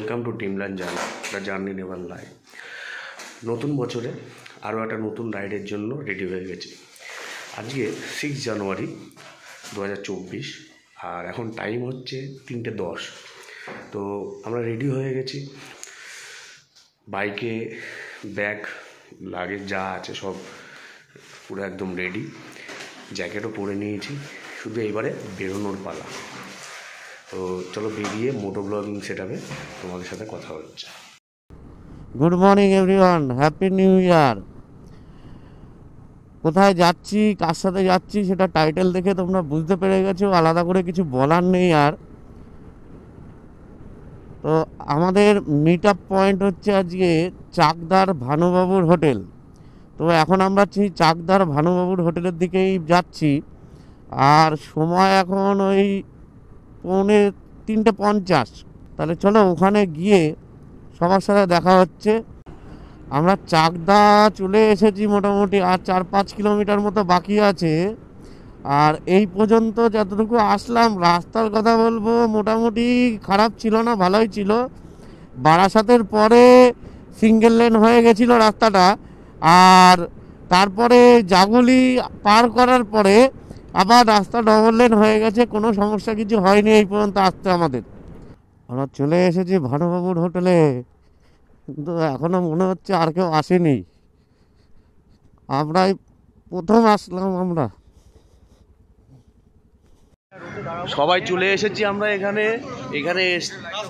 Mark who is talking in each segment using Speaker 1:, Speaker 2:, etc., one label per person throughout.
Speaker 1: Welcome to Dreamland journey, the journey never লাই। নতুন বছরে আরও একটা নতুন রাইডের জন্য রেডি হয়ে গেছি। আজকে 6 জানুয়ারি 2024, আর এখন টাইম হচ্ছে 3:10। তো আমরা রেডি হয়ে গেছি, বাইকে ব্যাগ লাগেজ যা আছে সব পুরো একদম রেডি, জ্যাকেটও পরে নিয়েছি, শুধু এইবারে বেরোনোর পালা। তো চলো বেরিয়ে মোটো ব্লগিং সেটআপে তোমাদের সাথে কথা হচ্ছে।
Speaker 2: Good morning everyone, happy new year. কোথায় যাচ্ছি, কার সাথে যাচ্ছি সেটা টাইটেল দেখে তোমরা বুঝতে পেরে গেছো, আলাদা করে কিছু বলার নেই আর। তো আমাদের মিট আপ পয়েন্ট হচ্ছে আজকে চাকদার ভানুবাবুর হোটেল। তো এখন আমরা সেই চাকদার ভানুবাবুর হোটেলের দিকেই যাচ্ছি, আর সময় এখন ওই 3:50। তাহলে চলো ওখানে গিয়ে সবার সাথে দেখা হচ্ছে। আমরা চাকদা চলে এসেছি, মোটামুটি আর 4-5 কিলোমিটার মতো বাকি আছে। আর এই পর্যন্ত যতটুকু আসলাম, রাস্তার কথা বলবো মোটামুটি খারাপ ছিল না, ভালোই ছিল। বারাসাতের পরে সিঙ্গেল লেন হয়ে গেছিল রাস্তাটা, আর তারপরে জাগুলি পার করার পরে আবার রাস্তা ডবল লেন হয়ে গেছে। কোনো সমস্যা কিছু হয়নি এই পর্যন্ত আসতে আমাদের। আমরা চলে এসেছি ভানুবাবুর হোটেলে, কিন্তু এখনও মনে হচ্ছে আর কেউ আসেনি, আমরাই প্রথম আসলাম। আমরা
Speaker 1: সবাই চলে এসেছি, আমরা এখানে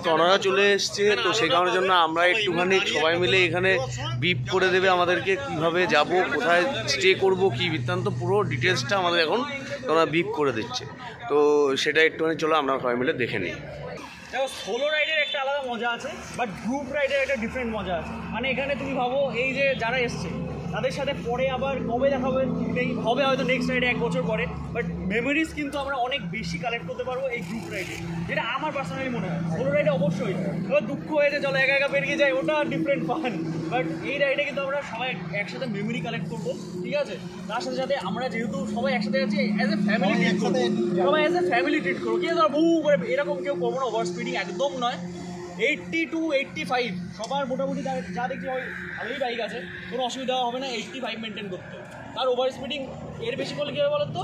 Speaker 1: তনারা চলে এসছে। তো সে কারণের জন্য আমরা একটুখানি সবাই মিলে এখানে ব্রিফ করে দেবে আমাদেরকে, কিভাবে যাব, কোথায় স্টে করব, কি বৃত্তান্ত, পুরো ডিটেলসটা আমাদের এখন তোমরা ব্রিফ করে দিচ্ছে। তো সেটা একটুখানি চলো আমরা সবাই মিলে দেখে নিই।
Speaker 3: দেখো, সোলো রাইডের একটা আলাদা মজা আছে, বাট গ্রুপ রাইডের একটা ডিফারেন্ট মজা আছে। মানে এখানে তুমি ভাবো, এই যে যারা এসছে তাদের সাথে পরে আবার কবে দেখা হবে হয়তো নেক্সট রাইডে 1 বছর পরে, বাট মেমোরিজ কিন্তু আমরা অনেক বেশি কালেক্ট করতে পারবো এই গ্রুপ রাইডে, যেটা আমার পার্সোনালি মনে হয়। সোলো রাইডে অবশ্যই এবার দুঃখ হয়েছে, চলো একা একা বেরিয়ে যায়, ওটা ডিফারেন্ট ফান। বাট এই রাইডে কিন্তু আমরা সবাই একসাথে মেমোরি কালেক্ট করবো, ঠিক আছে। তার সাথে সাথে আমরা যেহেতু সবাই একসাথে আছি, অ্যাজ এ ফ্যামিলি ট্রিট করবো, সবাই অ্যাজ এ ফ্যামিলি ট্রিট করবো। কি ধরো বহু করে এরকম কেউ করবো না, ওভার স্পিডিং একদম নয়। 80 to 85 সবার মোটামুটি যা দেখছি ভালোই বাইক আছে, কোনো অসুবিধা হবে না 85 মেনটেন করতে। আর ওভার স্পিডিং এর বেশি করলে কী হবে বলো তো,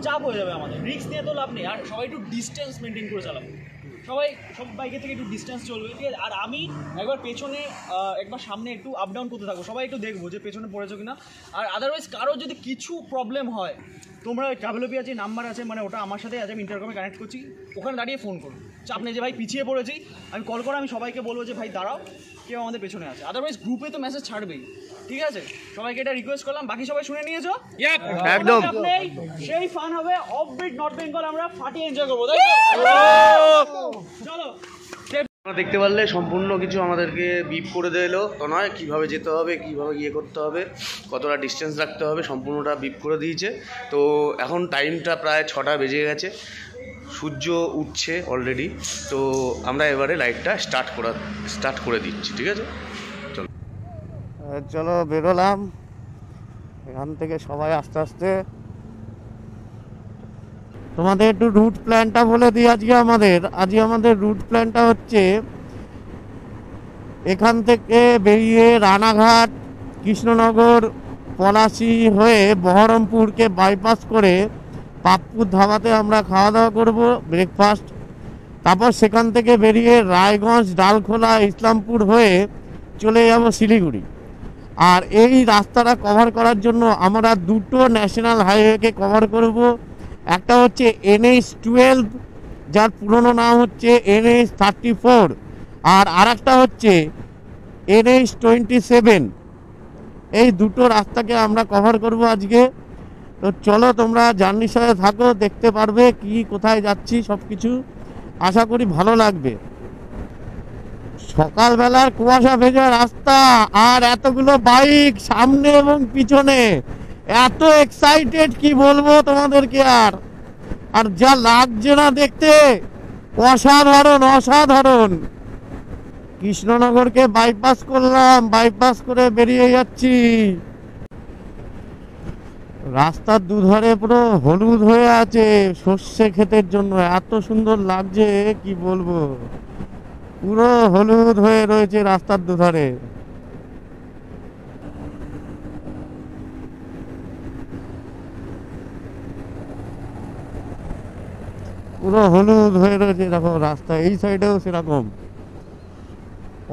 Speaker 3: চাপ হয়ে যাবে আমাদের, রিস্ক নিয়ে তো লাভ নেই। আর সবাই একটু ডিস্টেন্স মেনটেন করে চালাবো, সব বাইকের থেকে একটু ডিস্টেন্স চলবে, ঠিক আছে। আর আমি একবার পেছনে একবার সামনে একটু আপ ডাউন করতে থাকবো, সবাই একটু দেখবো যে পেছনে পড়েছো কিনা। আর আদারওয়াইজ কারো যদি কিছু প্রবলেম হয়, তোমরা ট্রাভেলোপিয়া যে নাম্বার আছে, মানে ওটা আমার সাথে আজ আমি ইন্টারকমে কানেক্ট করছি, ওখানে দাঁড়িয়ে ফোন করো, চাপ নেই যে ভাই পিছিয়ে পড়েছি, আমি কল করে আমি সবাইকে বলবো যে ভাই দাঁড়াও, কেউ আমাদের পেছনে আছে। আদারওয়াইজ গ্রুপে তো মেসেজ ছাড়বেই, ঠিক আছে। সবাইকে এটা রিকোয়েস্ট করলাম, বাকি সবাই শুনে নিয়েছো?
Speaker 1: একদম
Speaker 3: সেই ফান হবে, অফবিট নর্থ বেঙ্গল আমরা ফাটিয়ে এনজয় করবো, চলো।
Speaker 1: দেখতে পারলে সম্পূর্ণ কিছু আমাদেরকে ব্রিফ করে দিলো, তো নয় কীভাবে যেতে হবে, কীভাবে করতে হবে, কতটা ডিস্টেন্স রাখতে হবে, সম্পূর্ণটা ব্রিফ করে দিয়েছে। তো এখন টাইমটা প্রায় 6টা বেজে গেছে, সূর্য উঠছে অলরেডি। তো আমরা এবারে লাইটটা স্টার্ট করে দিচ্ছি, ঠিক আছে।
Speaker 2: চলো বেরোলাম এখান থেকে সবাই আস্তে আস্তে। তোমাদের একটু রুট প্ল্যানটা বলে দিই। আজকে আমাদের রুট প্ল্যানটা হচ্ছে এখান থেকে বেরিয়ে রানাঘাট, কৃষ্ণনগর, পলাশি হয়ে বহরমপুরকে বাইপাস করে পাপ্পুর ধাবাতে আমরা খাওয়া দাওয়া করবো, ব্রেকফাস্ট। তারপর সেখান থেকে বেরিয়ে রায়গঞ্জ, ডালখোলা, ইসলামপুর হয়ে চলে যাব শিলিগুড়ি। আর এই রাস্তাটা কভার করার জন্য আমরা 2টো ন্যাশনাল হাইওয়েকে কভার করব। একটা হচ্ছে NH-12, যার পুরনো নাম হচ্ছে NH-34, আর আরেকটা হচ্ছে NH-27। এই 2টো রাস্তাকে আমরা কভার করব আজকে। তো চলো তোমরা জার্নির সাথে থাকো, দেখতে পারবে কি কোথায় যাচ্ছি সব কিছু। আশা করি ভালো লাগবে। সকালবেলার কুয়াশা ভেজা রাস্তা, আর এতগুলো বাইক সামনে এবং পিছনে, এত এক্সাইটেড কি বলবো তোমাদেরকে। আর যা লাগছে না দেখতে, অসাধারণ। কৃষ্ণনগরকে বাইপাস করলাম, বাইপাস করে বেরিয়ে যাচ্ছি। রাস্তার দুধারে পুরো হলুদ হয়ে আছে সর্ষে ক্ষেতের জন্য, এত সুন্দর লাগছে কি বলবো। পুরো হলুদ হয়ে রয়েছে রাস্তার দুধারে। পুরো হলুদ হয়ে রয়েছে দেখো রাস্তা, এই সাইডেও সেরকম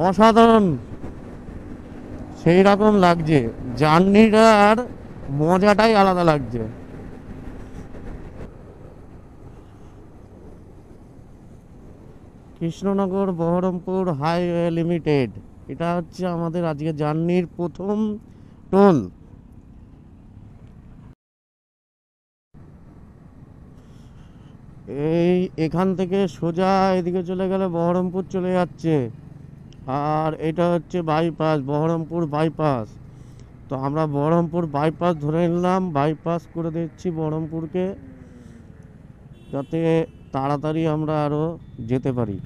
Speaker 2: অসাধারণ সেই রকম লাগছে। জার্নিটার মজাটাই আলাদা লাগছে। কৃষ্ণনগর বহরমপুর হাইওয়ে লিমিটেড, এটা হচ্ছে আমাদের আজকে জার্নির প্রথম টোল। এখান থেকে সোজা এদিকে চলে গেলে বহরমপুর চলে যাচ্ছে, আর এটা হচ্ছে বাইপাস, বহরমপুর বাইপাস। তো আমরা বহরমপুর বাইপাস ধরে নিলাম, বাইপাস করে দিচ্ছি বহরমপুরকে, যাতে তাড়াতাড়ি আমরা আরও যেতে পারি।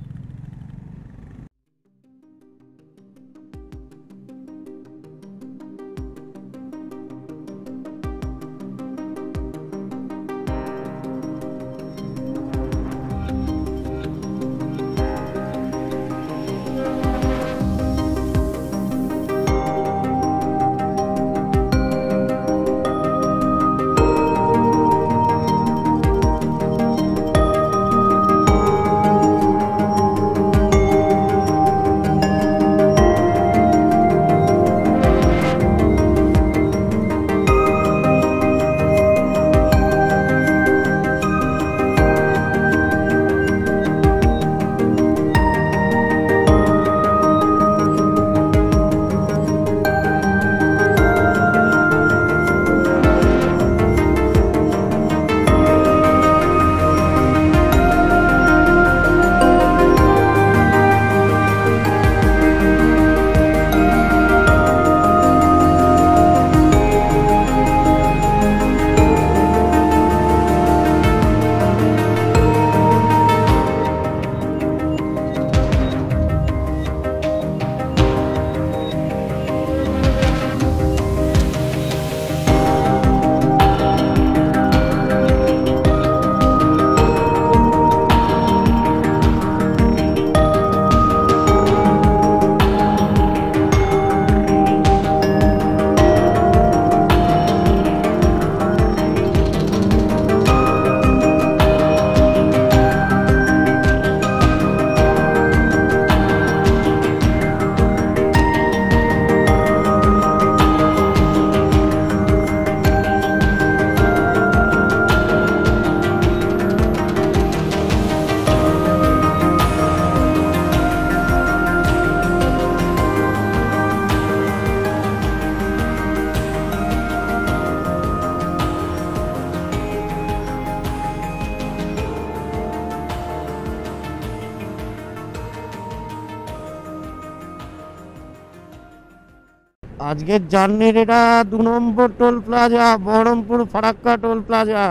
Speaker 2: আজকের জার্নির এটা 2 number toll plaza, Baharampur Farakka toll plaza.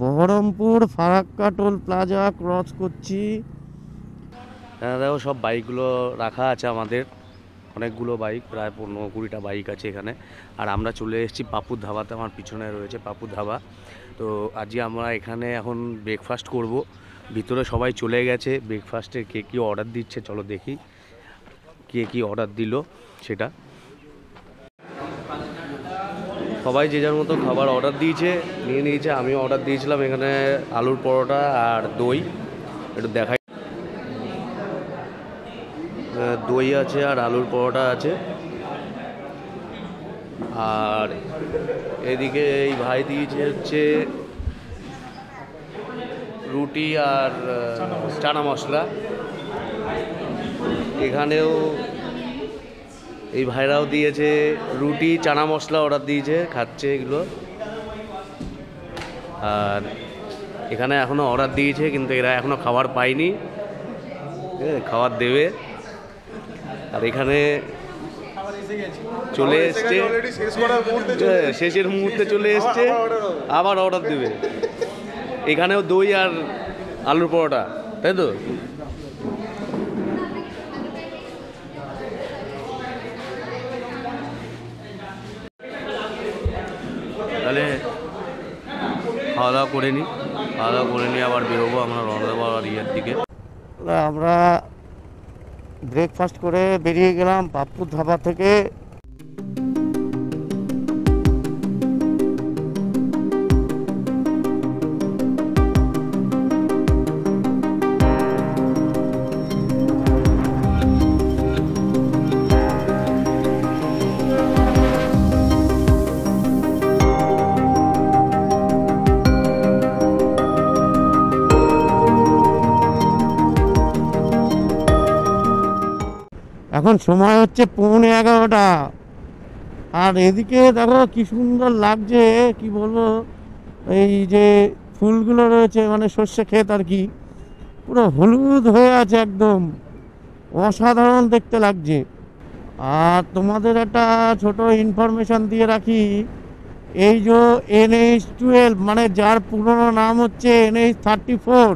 Speaker 2: Baharampur Farakka toll plaza cross করছি।
Speaker 1: দেখো সব বাইকগুলো রাখা আছে আমাদের, অনেকগুলো বাইক, প্রায় 15-20টা বাইক আছে এখানে। আর আমরা চলে এসেছি পাপুর ধাবাতে, আমার পিছনে রয়েছে পাপুর ধাবা। তো আজকে আমরা এখানে এখন ব্রেকফাস্ট করব। ভিতরে সবাই চলে গেছে, ব্রেকফাস্টে কে কী অর্ডার দিচ্ছে চলো দেখি কে কী অর্ডার দিল সেটা। সবাই যে যার মতো খাবার অর্ডার দিয়েছে, নিয়ে নিয়েছে। আমিও অর্ডার দিয়েছিলাম এখানে আলুর পরোটা আর দই, একটু দেখাই। দই আছে আর আলুর পরোটা আছে। আর এদিকে এই ভাই দিয়েছে হচ্ছে রুটি আর চানা মশলা। এখানেও এই ভাইরাও দিয়েছে রুটি চানা মশলা অর্ডার দিয়েছে, খাচ্ছে এগুলো। আর এখানে এখনও অর্ডার দিয়েছে কিন্তু এরা এখনও খাবার পায়নি, খাবার দেবে। আর এখানে চলে এসছে, শেষের মুহূর্তে চলে এসছে, আবার অর্ডার দেবে। এখানেও দই আর আলুর পরোটা, তাই তো? তাহলে খাওয়া দাওয়া করে নিই, আবার বেরোবো আমরা রওনা দেবো আর ইয়ের দিকে।
Speaker 2: আমরা ব্রেকফাস্ট করে বেরিয়ে গেলাম পাপ্পুর ধাবা থেকে। এখন সময় হচ্ছে 11:15, আর এদিকে দেখো কি সুন্দর লাগছে, কি বলবো, এই যে ফুলগুলো রয়েছে মানে সর্ষে ক্ষেত আর কি, পুরো হলুদ হয়ে আছে একদম, অসাধারণ দেখতে লাগছে। আর তোমাদের একটা ছোট ইনফরমেশান দিয়ে রাখি, এই যে NH12 মানে যার পুরনো নাম হচ্ছে NH34,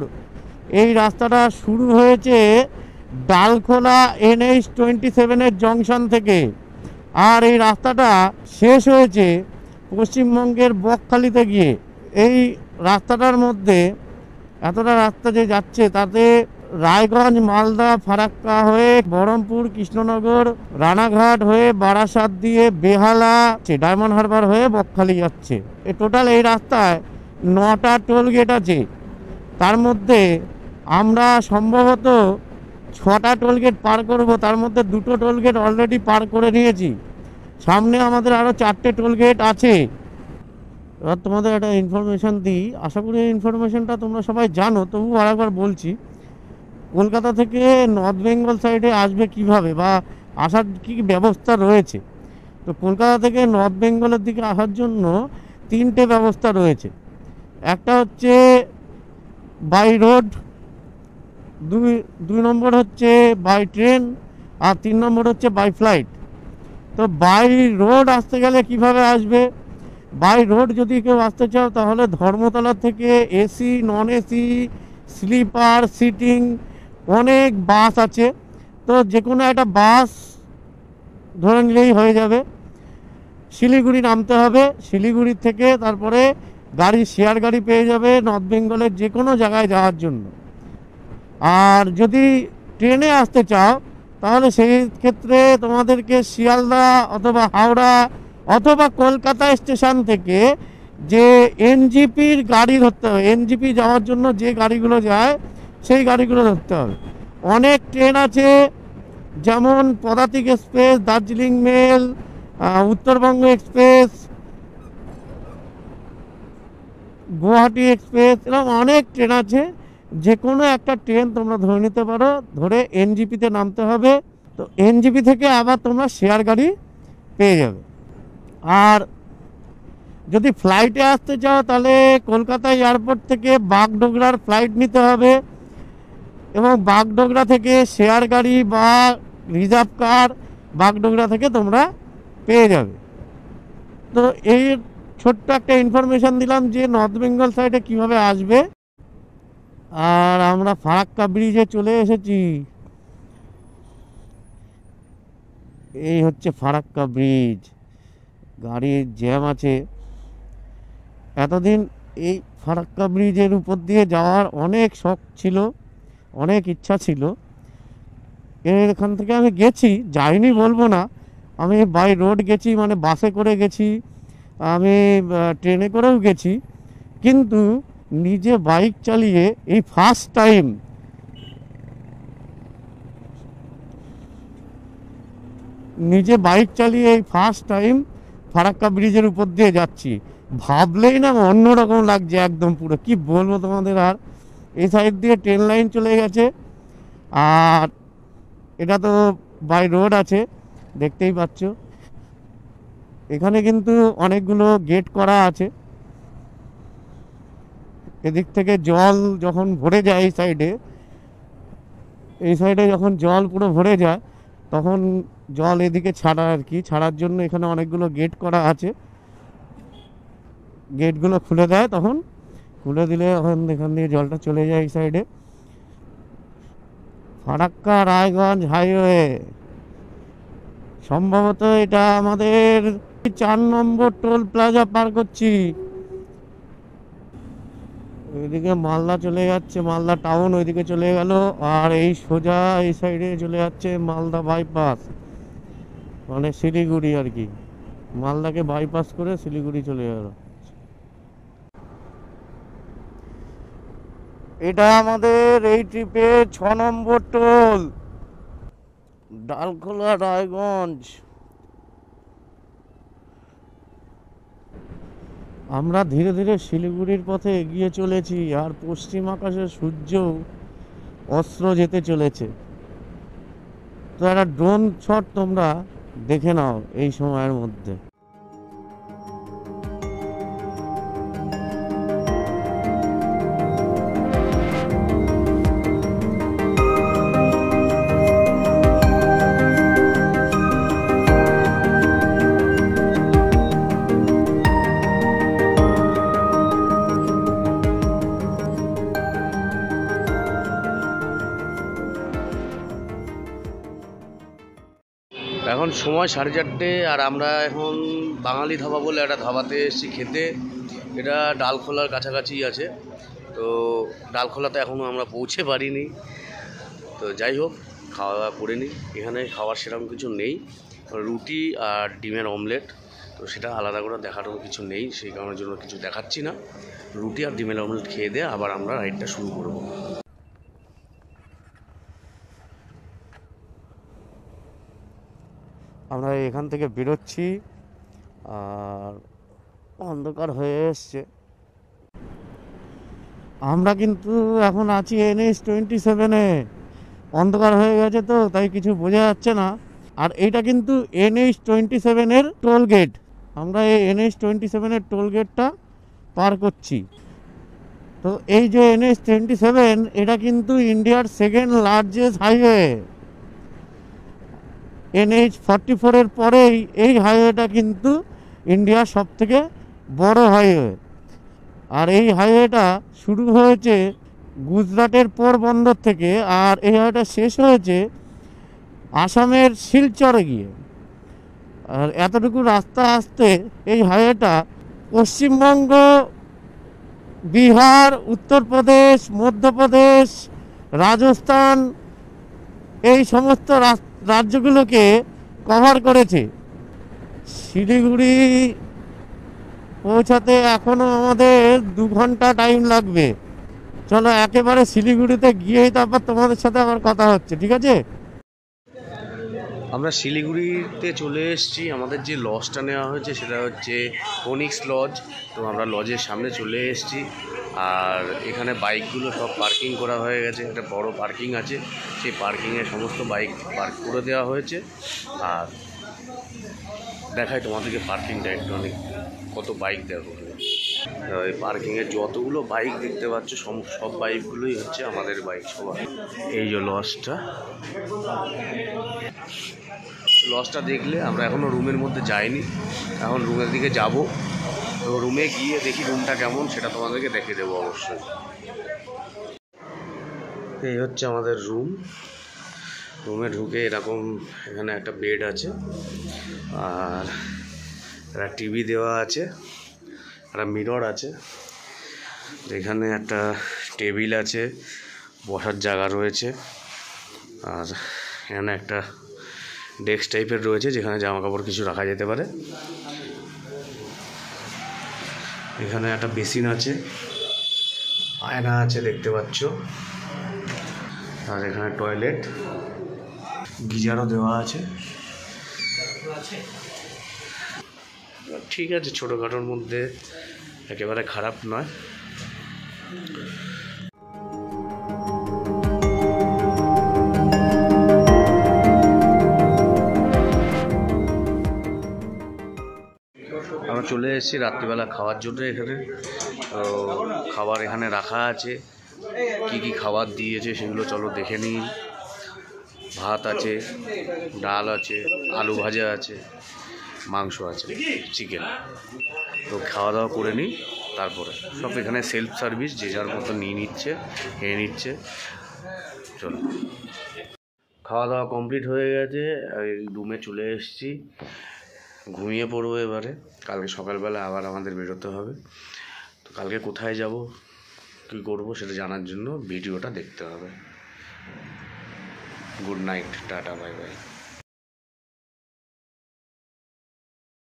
Speaker 2: এই রাস্তাটা শুরু হয়েছে ডালখোলা NH27 জংশন থেকে, আর এই রাস্তাটা শেষ হয়েছে পশ্চিমবঙ্গের বকখালিতে গিয়ে। এই রাস্তাটার মধ্যে এতটা রাস্তা যে যাচ্ছে তাতে রায়গঞ্জ, মালদা, ফারাক্কা হয়ে বহরমপুর, কৃষ্ণনগর, রানাঘাট হয়ে বারাসাত দিয়ে বেহালা, ডায়মন্ড হারবার হয়ে বকখালি যাচ্ছে। টোটাল এই রাস্তায় 9টা টোল গেট আছে, তার মধ্যে আমরা সম্ভবত 6টা টোল গেট পার করব, তার মধ্যে 2টো টোল গেট অলরেডি পার করে নিয়েছি, সামনে আমাদের আরও 4টে টোল গেট আছে। এবার তোমাদের একটা ইনফরমেশান দিই, আশা করি এই ইনফরমেশানটা তোমরা সবাই জানো, তবু আরেকবার বলছি। কলকাতা থেকে নর্থ বেঙ্গল সাইডে আসবে কিভাবে বা আসার কী ব্যবস্থা রয়েছে, তো কলকাতা থেকে নর্থ বেঙ্গলের দিকে আসার জন্য 3টে ব্যবস্থা রয়েছে। একটা হচ্ছে বাই রোড, দুই নম্বর হচ্ছে বাই ট্রেন, আর 3 নম্বর হচ্ছে বাই ফ্লাইট। তো বাই রোড আসতে গেলে কিভাবে আসবে? বাই রোড যদি কেউ আসতে চাও তাহলে ধর্মতলা থেকে AC, non AC, sleeper, seating অনেক বাস আছে, তো যে কোনো একটা বাস ধরে নিলেই হয়ে যাবে। শিলিগুড়ি নামতে হবে, শিলিগুড়ি থেকে তারপরে গাড়ি, শেয়ার গাড়ি পেয়ে যাবে নর্থ বেঙ্গলের যে কোনো জায়গায় যাওয়ার জন্য। আর যদি ট্রেনে আসতে চাও তাহলে সেই ক্ষেত্রে তোমাদেরকে শিয়ালদা অথবা হাওড়া অথবা কলকাতা স্টেশন থেকে যে NGPর গাড়ি ধরতে হবে, NGP যাওয়ার জন্য যে গাড়িগুলো যায় সেই গাড়িগুলো ধরতে হবে। অনেক ট্রেন আছে, যেমন Padatik express, Darjeeling mail, Uttarbanga express, Guwahati express, এরকম অনেক ট্রেন আছে। যে কোনো একটা ট্রেন তোমরা ধরে নিতে পারো, ধরে NGPতে নামতে হবে, তো NGP থেকে আবার তোমরা শেয়ার গাড়ি পেয়ে যাবে। আর যদি ফ্লাইটে আসতে চাও তাহলে কলকাতা এয়ারপোর্ট থেকে বাগডোগরার ফ্লাইট নিতে হবে, এবং বাগডোগরা থেকে শেয়ার গাড়ি বা রিজার্ভ কার বাগডোগরা থেকে তোমরা পেয়ে যাবে। তো এই ছোট্ট একটা ইনফরমেশান দিলাম যে নর্থ বেঙ্গল সাইডে কীভাবে আসবে। আর আমরা ফারাক্কা ব্রিজে চলে এসেছি, এই হচ্ছে ফারাক্কা ব্রিজ, গাড়ির জ্যাম আছে। এতদিন এই ফারাক্কা ব্রিজের উপর দিয়ে যাওয়ার অনেক শখ ছিল, অনেক ইচ্ছা ছিল। এখান থেকে আমি গেছি, যাইনি বলবো না, আমি বাই রোড গেছি, মানে বাসে করে গেছি, আমি ট্রেনে করেও গেছি, কিন্তু নিজে বাইক চালিয়ে এই ফার্স্ট টাইম ফারাক্কা ব্রিজের উপর দিয়ে যাচ্ছি। ভাবলেই না অন্যরকম লাগছে একদম, পুরো কি বলবো তোমাদের। আর এই সাইড দিয়ে ট্রেন লাইন চলে গেছে, আর এটা তো বাই রোড আছে, দেখতেই পাচ্ছ। এখানে কিন্তু অনেকগুলো গেট করা আছে। এদিক থেকে জল যখন ভরে যায় এই সাইডে যখন জল পুরো ভরে যায় তখন জল এদিকে ছাড়া আর কি, ছাড়ার জন্য এখানে অনেকগুলো গেট করা আছে। গেটগুলো খুলে দেয়, তখন খুলে দিলে এখান দিয়ে জলটা চলে যায় এই সাইডে। ফারাক্কা রায়গঞ্জ হাইওয়ে, সম্ভবত এটা আমাদের 4 নম্বর টোল প্লাজা পার করছি। ওইদিকে মালদা চলে যাচ্ছে, মালদা টাউন ওইদিকে চলে গেল, আর এই সোজা এই সাইডে চলে যাচ্ছে মালদা বাইপাস, মানে শিলিগুড়ি আর কি। মালদাকে বাইপাস করে শিলিগুড়ি চলে গেল। এটা আমাদের এই ট্রিপে 6 নম্বর টোল, ডালখোলা রায়গঞ্জ। আমরা ধীরে ধীরে শিলিগুড়ির পথে এগিয়ে চলেছি, আর পশ্চিম আকাশে সূর্য অস্ত্র যেতে চলেছে। তো একটা ড্রোন শট তোমরা দেখে নাও এই সময়ের মধ্যে।
Speaker 1: এখন সময় 4:30, আর আমরা এখন বাঙালি ধাবা বলে একটা ধাবাতে এসেছি খেতে। এটা ডালখোলার কাছাকাছি আছে। তো ডালখোলাতে এখনও আমরা পৌঁছে পারিনি। তো যাই হোক, খাওয়া দাওয়া করে নিই। এখানে খাওয়ার সেরকম কিছু নেই, রুটি আর ডিমের অমলেট। তো সেটা আলাদা করে দেখারও কিছু নেই, সেই কারণের জন্য কিছু দেখাচ্ছি না। রুটি আর ডিমের অমলেট খেয়ে দিয়ে আবার আমরা রাইডটা শুরু করব।
Speaker 2: আমরা এখান থেকে বেরোচ্ছি, আর অন্ধকার হয়ে এসছে। আমরা কিন্তু এখন আছি NH-27-এ। অন্ধকার হয়ে গেছে তো তাই কিছু বোঝা যাচ্ছে না। আর এইটা কিন্তু NH-27-এর টোল গেট। আমরা এই NH-27-এর টোল গেটটা পার করছি। তো এই যে NH-27, এটা কিন্তু ইন্ডিয়ার সেকেন্ড লার্জেস্ট হাইওয়ে। NH-44-এর পরেই এই হাইওয়েটা কিন্তু ইন্ডিয়ার সবথেকে বড় হাইওয়ে। আর এই হাইওয়েটা শুরু হয়েছে গুজরাটের পোরবন্দর থেকে, আর এই হাইওয়েটা শেষ হয়েছে আসামের শিলচরে গিয়ে। আর এতটুকু রাস্তা আসতে এই হাইওয়েটা পশ্চিমবঙ্গ, বিহার, উত্তরপ্রদেশ, মধ্যপ্রদেশ, রাজস্থান, এই সমস্ত রাজ্যগুলোকে কভার করেছে। শিলিগুড়ি পৌঁছাতে এখনও আমাদের 2 ঘন্টা টাইম লাগবে। চলো একেবারে শিলিগুড়িতে গিয়েই তারপর তোমাদের সাথে আবার কথা হচ্ছে, ঠিক আছে?
Speaker 1: আমরা শিলিগুড়িতে চলে এসেছি। আমাদের যে লজটা নেওয়া হয়েছে সেটা হচ্ছে ফোনিক্স লজ। তো আমরা লজের সামনে চলে এসেছি, আর এখানে বাইকগুলো সব পার্কিং করা হয়ে গেছে। একটা বড় পার্কিং আছে, সেই পার্কিংয়ে সমস্ত বাইক পার্ক করে দেওয়া হয়েছে। আর দেখাই তোমাদেরকে পার্কিংটা একটু, অনেক কত বাইক দেখো। এই পার্কিংয়ে যতগুলো বাইক দেখতে পাচ্ছ সব বাইকগুলোই হচ্ছে আমাদের বাইক সবার। এই যে লজটা দেখলে, আমরা এখনও রুমের মধ্যে যাইনি, এখন রুমের দিকে যাব। তো রুমে গিয়ে দেখি রুমটা কেমন, সেটা তোমাদেরকে দেখে দেবো অবশ্যই। এই হচ্ছে আমাদের রুমে ঢুকে এরকম এখানে একটা বেড আছে, আর একটা টিভি দেওয়া আছে, একটা মিরর আছে, এখানে একটা টেবিল আছে, বসার জায়গা রয়েছে, আর এখানে একটা ডেস্ক টাইপের রয়েছে যেখানে জামা কাপড় কিছু রাখা যেতে পারে। এখানে একটা বেসিন আছে, আয়না আছে দেখতে পাচ্ছ, আর এখানে টয়লেট, গিজারও দেওয়া আছে। ঠিক আছে, ছোটোখাটোর মধ্যে একেবারে খারাপ নয়। আমরা চলে এসেছি রাত্রিবেলা খাওয়ার জন্য এখানে। তো খাবার এখানে রাখা আছে, কি কি খাবার দিয়েছে সেগুলো চলো দেখে নিই। ভাত আছে, ডাল আছে, আলু ভাজা আছে, মাংস আছে, চিকেন। তো খাওয়া দাওয়া করে নিই, তারপরে সব এখানে সেলফ সার্ভিস, যে যার মতো খেয়ে নিচ্ছে। চলো, খাওয়া দাওয়া কমপ্লিট হয়ে গেছে, রুমে চলে এসেছি, ঘুমিয়ে পড়বো এবারে। কালকে সকালবেলা আবার আমাদের বেরোতে হবে। তো কালকে কোথায় যাব কী করবো সেটা জানার জন্য ভিডিওটা দেখতে হবে। Good night, tata, bye bye.